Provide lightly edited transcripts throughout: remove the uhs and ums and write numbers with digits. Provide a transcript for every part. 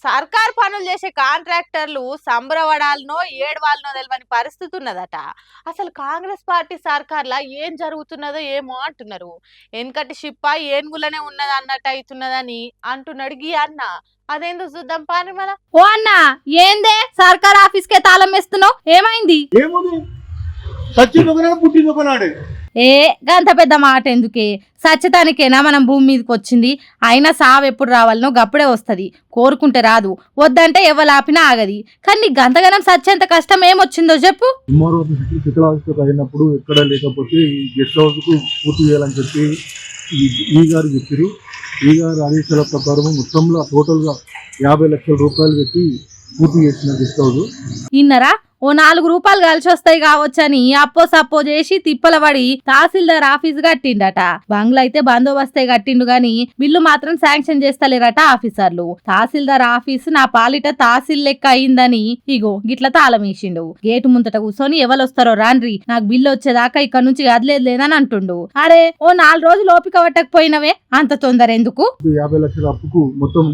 సర్కార్ పనులు చేసే కాంట్రాక్టర్లు సంబరవడాలనో ఏడవాలనో తెలియని పరిస్థితి ఉన్నదట. అసలు కాంగ్రెస్ పార్టీ సర్కార్లా ఏం జరుగుతున్నదో ఏమో అంటున్నారు. వెనకటి షిప్ప ఏనుగులనే ఉన్నది అన్నట్టు అవుతున్నదని అంటున్నాడు గీ అన్న. అదేందో చూద్దాం పాని మన. ఓ అన్న, ఏందే సర్కార్ ఆఫీస్ కే తాళం వేస్తున్నావు? ఏమైంది? ఏ గంత పెద్ద మాట ఎందుకే? సత్యతానికేనా మనం భూమి మీదకి వచ్చింది? అయినా సావు ఎప్పుడు రావాలనో గప్పుడే వస్తుంది, కోరుకుంటే రాదు. వద్దంటే ఎవలాపినా ఆగది. కానీ నీ గంతగనం సత్యంత కష్టం ఏమొచ్చిందో చెప్పు. అయినప్పుడు ఎక్కడ లేకపోతే ఈ గెస్ట్ హౌస్ కు పూర్తి చేయాలని చెప్పి ఈ గారు చెప్పారు. ఈ గారు ఆదేశాల ప్రకారం మొత్తంలో టోటల్ గా 50 లక్షల రూపాయలు పెట్టి పూర్తి చేసిన గెస్ట్ హౌస్. ఇన్నరా ఓ 4 రూపాయలు కలిసి వస్తాయి కావచ్చని అప్పో సప్పో చేసి తిప్పల పడి తహసీల్దార్ ఆఫీస్ కట్టిండట. బంగ్లా అయితే బందోబస్తే కట్టిండు గాని బిల్లు మాత్రం శాంక్షన్ చేస్తలేరట ఆఫీసర్లు. తహసీల్దార్ ఆఫీస్ నా పాలిట తహసీల్ లెక్క అయిందని ఇగో గిట్ల తాళం వేసిండు. గేటు ముందట కూర్చొని ఎవరొస్తారో రాండ్రి, నాకు బిల్లు వచ్చేదాకా ఇక్కడ నుంచి కదలేదు లేదని అంటుండు. అరే ఓ 4 రోజులు ఓపిక పట్టకపోయినవే, అంత తొందర ఎందుకు? 50 లక్షల అప్పుకు మొత్తం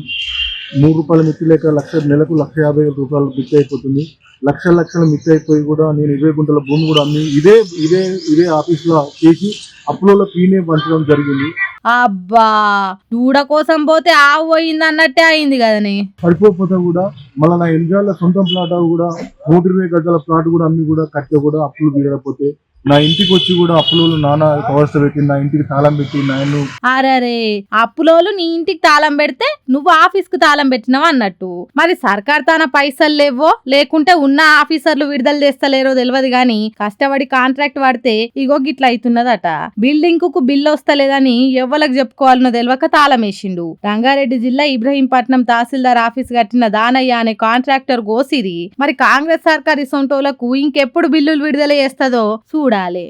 3 రూపాయల మిత్తి లేక నెలకు 1,50,000 రూపాయలు మిత్తి అయిపోతుంది. లక్షలు మిత్తి అయిపోయి కూడా నేను 20 గుంటల భూమి కూడా అమ్మి ఇదే ఆఫీస్ లో చేసి అప్పులలో పీనే పంచడం జరిగింది. అబ్బా, దూడ కోసం పోతే ఆవు పోయింది అన్నట్టే అయింది కదనే. పడిపోతే కూడా మళ్ళీ నా ఎన్నికల సొంతం ప్లాట్ కూడా 120 గజాల ప్లాట్ కూడా అమ్మి కూడా కట్టే కూడా అప్పులు తీరకపోతే నా ఇంటికి వచ్చి కూడా అప్పులోలు నాన్న కవర్స్ పెట్టి నా ఇంటికి తాళం పెట్టి నాయను. అరే, అప్పులోలు నీ ఇంటికి తాళం పెడితే నువ్వు ఆఫీస్ కు తాళం పెట్టినావు అన్నట్టు. మరి సర్కార్ తన పైసలు లేవో లేకుంటే ఉన్న ఆఫీసర్లు విడుదల చేస్తలేరో తెలియదు గాని కష్టపడి కాంట్రాక్ట్ పడితే ఇగో గిట్ల అవుతున్నదట. బిల్డింగ్ కు బిల్లు వస్తలేదని ఎవ్వలకు చెప్పుకోవాలనో తెలియక తాళం వేసిండు. రంగారెడ్డి జిల్లా ఇబ్రహీంపట్నం తహసీల్దార్ ఆఫీస్ కట్టిన దానయ్య అనే కాంట్రాక్టర్ గోసిరి. మరి కాంగ్రెస్ సర్కార్ ఇసొంటోలకు ఇంకెప్పుడు బిల్లులు విడుదల చేస్తుందో చూడాలి.